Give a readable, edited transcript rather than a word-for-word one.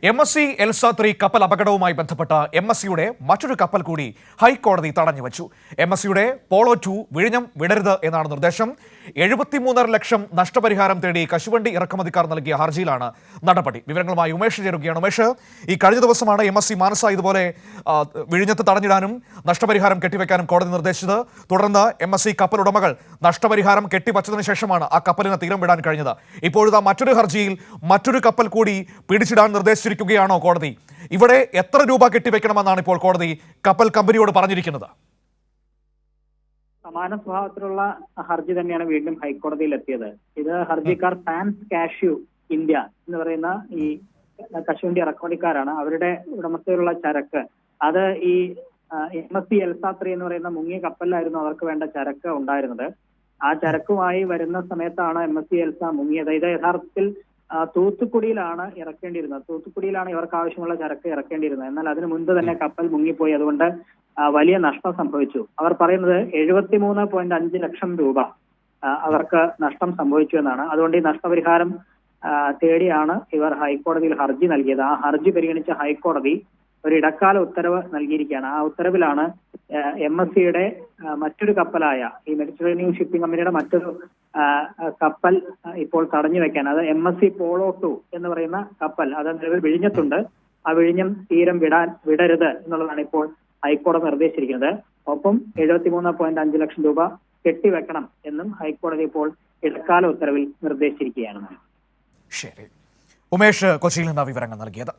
MSc എൽസ-3 കപ്പൽ അപകടവുമായി ബന്ധപ്പെട്ട MScയുടെ മറ്റൊരു കപ്പൽ കൂടി ഹൈക്കോടതി തടഞ്ഞുവച്ചു. MScയുടെ പോളോ 2 വിഴിഞ്ഞം വിടരുത് എന്നാണ് നിർദ്ദേശം. 73.5 ലക്ഷം നഷ്ടപരിഹാരം തേടി കശുവണ്ടി ഇറക്കുമതിക്കാർ നൽകിയ ഹർജിയിലാണ് നടപടി. വിവരങ്ങളുമായി ഉമേഷ് ചേരുകയാണ്. ഉമേഷ്, ഈ കഴിഞ്ഞ ദിവസമാണ് MSc മാനസ ഇതുപോലെ വിഴിഞ്ഞത്ത് തടഞ്ഞിടാനും നഷ്ടപരിഹാരം കെട്ടിവെക്കാനും കോടതി നിർദ്ദേശിച്ചത്. തുടർന്ന് MSc കപ്പൽ ഉടമകൾ നഷ്ടപരിഹാരം കെട്ടിവച്ചതിന് ശേഷമാണ് ആ കപ്പലിന് തീരം വിടാൻ കഴിഞ്ഞത്. ഇപ്പോഴത്തെ മറ്റൊരു ഹർജിയിൽ മറ്റൊരു കപ്പൽ കൂടി പിടിച്ചിടാൻ നിർദ്ദേശിച്ചിരിക്കുകയാണോ കോടതി? ഇവിടെ എത്ര രൂപ കെട്ടിവെക്കണമെന്നാണ് ഇപ്പോൾ കോടതി കപ്പൽ കമ്പനിയോട് പറഞ്ഞിരിക്കുന്നത്? സമാന സ്വഭാവത്തിലുള്ള ഹർജി തന്നെയാണ് വീണ്ടും ഹൈക്കോടതിയിൽ എത്തിയത്. ഇത് ഹർജിക്കാർ പാൻസ് കാഷ്യൂ ഇന്ത്യ എന്ന് പറയുന്ന ഈ കശുവണ്ടി ഇറക്കുമതിക്കാരാണ്. അവരുടെ ഉടമസ്ഥയിലുള്ള ചരക്ക് അത് ഈ MSc എൽസ-3 എന്ന് പറയുന്ന മുങ്ങിയ കപ്പലിലായിരുന്നു അവർക്ക് വേണ്ട ചരക്ക് ഉണ്ടായിരുന്നത്. ആ ചരക്കുമായി വരുന്ന സമയത്താണ് MSc എൽസ മുങ്ങിയത്. ഇത് യഥാർത്ഥത്തിൽ തൂത്തുക്കുടിയിലാണ് ഇറക്കേണ്ടിയിരുന്നത്. തൂത്തുക്കുടിയിലാണ് ഇവർക്ക് ആവശ്യമുള്ള ചരക്ക് ഇറക്കേണ്ടിയിരുന്നത്. എന്നാൽ അതിനു മുൻപ് തന്നെ കപ്പൽ മുങ്ങിപ്പോയി. അതുകൊണ്ട് വലിയ നഷ്ടം സംഭവിച്ചു. അവർ പറയുന്നത് 73.5 ലക്ഷം രൂപ അവർക്ക് നഷ്ടം സംഭവിച്ചു എന്നാണ്. അതുകൊണ്ട് ഈ നഷ്ടപരിഹാരം തേടിയാണ് ഇവർ ഹൈക്കോടതിയിൽ ഹർജി നൽകിയത്. ആ ഹർജി പരിഗണിച്ച ഹൈക്കോടതി ഒരു ഇടക്കാല ഉത്തരവ് നൽകിയിരിക്കുകയാണ്. ആ ഉത്തരവിലാണ് MScയുടെ മറ്റൊരു കപ്പലായ ഈ മെഡിറ്ററേനിയൻ ഷിപ്പിംഗ് കമ്പനിയുടെ മറ്റൊരു കപ്പൽ ഇപ്പോൾ തടഞ്ഞു വെക്കാൻ, അത് MSc പോളോ 2 എന്ന് പറയുന്ന കപ്പൽ, അത് നിലവിൽ വിഴിഞ്ഞത്തുണ്ട്. ആ വിഴിഞ്ഞം തീരം വിടരുത് എന്നുള്ളതാണ് ഇപ്പോൾ ഹൈക്കോടതി നിർദ്ദേശിച്ചിരിക്കുന്നത്. ഒപ്പം 73.5 ലക്ഷം രൂപ കെട്ടിവെക്കണം എന്നും ഹൈക്കോടതി ഇപ്പോൾ ഇടക്കാല ഉത്തരവിൽ നിർദ്ദേശിച്ചിരിക്കുകയാണ്. ശരി, ഉമേഷ് കൊച്ചിയിൽ നിന്ന് വിവരങ്ങൾ നൽകിയത്.